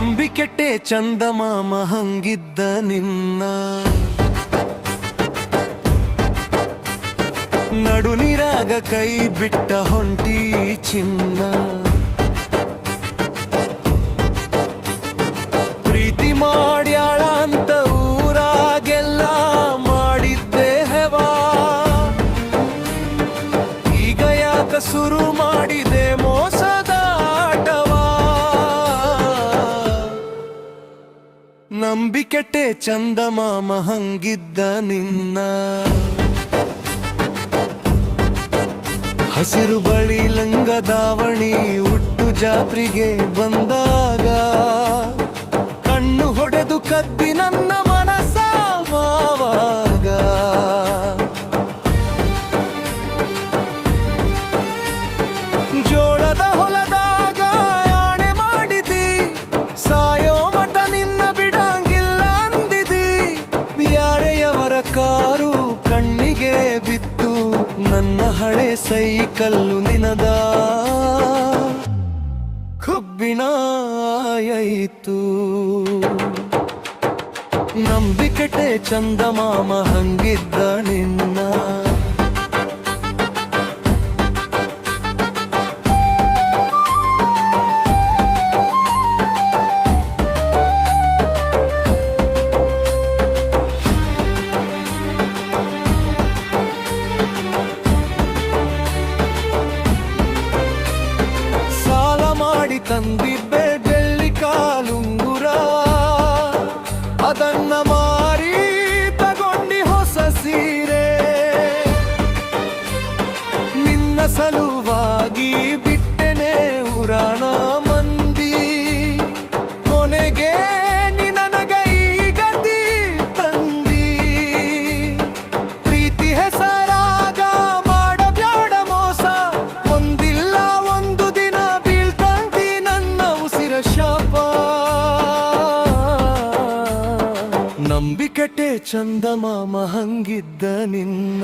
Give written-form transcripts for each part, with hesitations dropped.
ನಂಬಿಕೆಟ್ಟೆ ಚಂದಮಾಮ ಹಂಗಿದ್ದ ನಿನ್ನ ನಡು ನೀರಾಗ ಕೈ ಬಿಟ್ಟ ಹೊಂಟಿ ಚಿನ್ನ ಪ್ರೀತಿ ಮಾಡ್ಯಾಳ ಅಂತ ಊರಾಗೆಲ್ಲ ಮಾಡಿದ್ದೆ ಹೆವಾ ಈಗ ಯಾಕ ಶುರು ಮಾಡಿದೆ ಮೋಸದ ಆಟವಾ ನಂಬಿಕೆಟ್ಟೆ ಚಂದಮಾಮ ಹಂಗಿದ್ದ ನಿನ್ನ ಹಸಿರು ಬಳಿ ಲಂಗ ದಾವಣಿ ಉಟ್ಟು ಜಾತ್ರೆಗೆ ಬಂದಾಗ ಕಣ್ಣು ಹೊಡೆದು ಕದ್ದಿ ನನ್ನ ಮನಸಾವಾಗ ಜೋಳದ ಹೊಲದಾಗ ಆಣೆ ಮಾಡಿದಿ ಸಾಯೋ ಮಠ ನಿನ್ನ ಬಿಡಂಗಿಲ್ಲ ಅಂದಿದಿ ಯಾರೆಯವರ ಕಾರು ಕಣ್ಣಿಗೆ ಬಿತ್ತು ನನ್ನ ಹಳೆ ಸೈಕಲ್ಲು ನಿನದ ಕಬ್ಬಿಣಾಯಿತು ನಂಬಿಕೆಟ್ಟೆ ಚಂದಮಾಮ ಹಂಗಿದ್ದ ನಿನ್ನ ತಂದಿದ್ದೆ ಬೆಳ್ಳಿ ಕಾಲುಂಗುರ ಅದನ್ನ ಮಾರಿ ತಗೊಂಡಿ ಹೊಸ ಸೀರೆ ನಿನ್ನ ಸಲುವಾಗಿ ಬಿಟ್ಟೆನೆ ಉರಾಣ ಮಂದಿ ಕೊನೆಗೆ ನನಗೈ ಗತಿ ತಂದಿ ಪ್ರೀತಿ ಹೆಸರಾಗ ಮಾಡಬ್ಯಾಡ ಮೋಸ ಒಂದಿಲ್ಲ ಒಂದು ದಿನ ಶಾಪ ನಂಬಿಕೆಟ್ಟೆ ಚಂದಮಾಮ ಹಂಗಿದ್ದ ನಿನ್ನ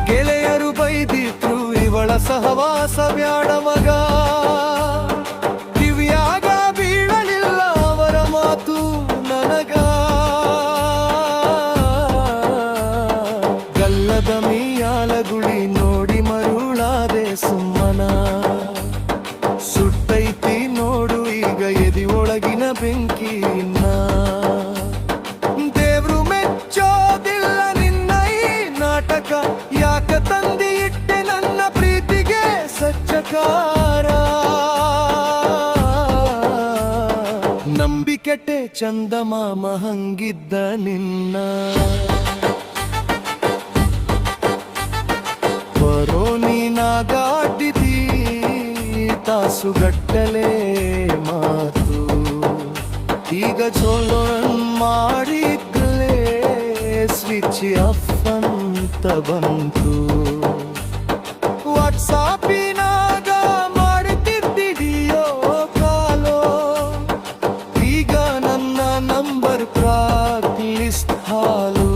ಗೆಳೆಯರು ಬೈದಿದ್ರು ಇವಳ ಸಹವಾಸ ಬ್ಯಾಡ ಮಗ ಕಿವಿಯಾಗ ಬೀಳಲಿಲ್ಲ ಅವರ ಮಾತು ಗಲ್ಲದ ಮೀಯಾಲಗುಳಿ ನೋಡಿ ಮರುಳಾದೆ ಸುಮ್ಮನ ಸುಟ್ಟೈತಿ ನೋಡು ಈಗ ಎದಿ ಒಳಗಿನ ಬೆಂಕಿನ ದೇವ್ರು ಮೆಚ್ಚೋದಿಲ್ಲ ನಿನ್ನ ಈ ನಾಟಕ ಯಾಕ ತಂದಿ ಇಟ್ಟೆ ನನ್ನ ಪ್ರೀತಿಗೆ ಸಚ್ಚಕಾರ ನಂಬಿಕೆಟ್ಟೆ ಚಂದಮಾಮ ಹಂಗಿದ್ದ ನಿನ್ನ ಬರೋ ನೀನಾಗಾಟಿದಿ ತಾಸುಗಟ್ಟಲೆ ಮಾತು ಈಗ ಚೋಲೋನ್ ಮಾಡಿದ್ಲೇ ಸ್ವಿಚ್ ಆಫ್ ಅಂತ ಬಂತು ವಾಟ್ಸಾಪಿನಾಗ ಮಾಡುತ್ತಿದ್ದಿದೆಯೋ ಕಾಲೋ ಈಗ ನನ್ನ ನಂಬರ್ ಬ್ಲಾಕ್ ಲಿಸ್ಟ್ ಹಾಲು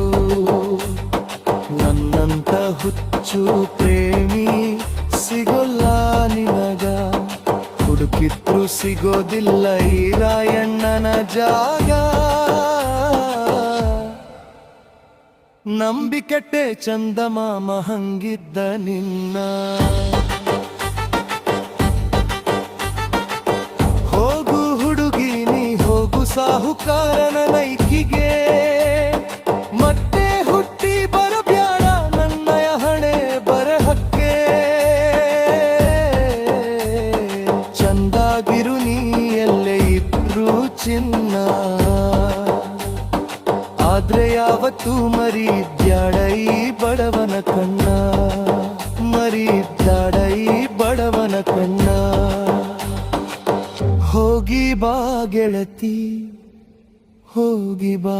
ನನ್ನಂತ ಹುಚ್ಚು ಪ್ರೇಮಿ ಸಿಗೋಲ್ಲ ನಿನಗ ಹುಡುಕಿದ್ರು ಸಿಗೋದಿಲ್ಲ ಈ ರಾಯಣ್ಣನ ಜಾಗ ನಂಬಿಕೆಟ್ಟೆ ಚಂದಮಾಮ ಹಂಗಿದ್ದ ನಿನ್ನ ಹೋಗು ಹುಡುಗಿ ನೀ ಹೋಗು ಸಾಹುಕಾರನ ನೈಕಿಗೆ ಮತ್ತೆ ಹುಟ್ಟಿ ಬರಬ್ಯಾಡ ನನ್ನಯ ಹಣೆ ಬರಹಕ್ಕೆ ಚಂದಾಗಿರು ನೀ ಎಲ್ಲೇ ಇಬ್ರು ಚಿನ್ನ ಆದ್ರೆ ಯಾವತ್ತೂ ಮರಿದ್ಯಾಡೈ ಬಡವನ ಕಣ್ಣ ಮರಿದ್ಯಾಡೈ ಬಡವನ ಕಣ್ಣ ಹೋಗಿ ಬಾ ಗೆಳತಿ ಹೋಗಿ ಬಾ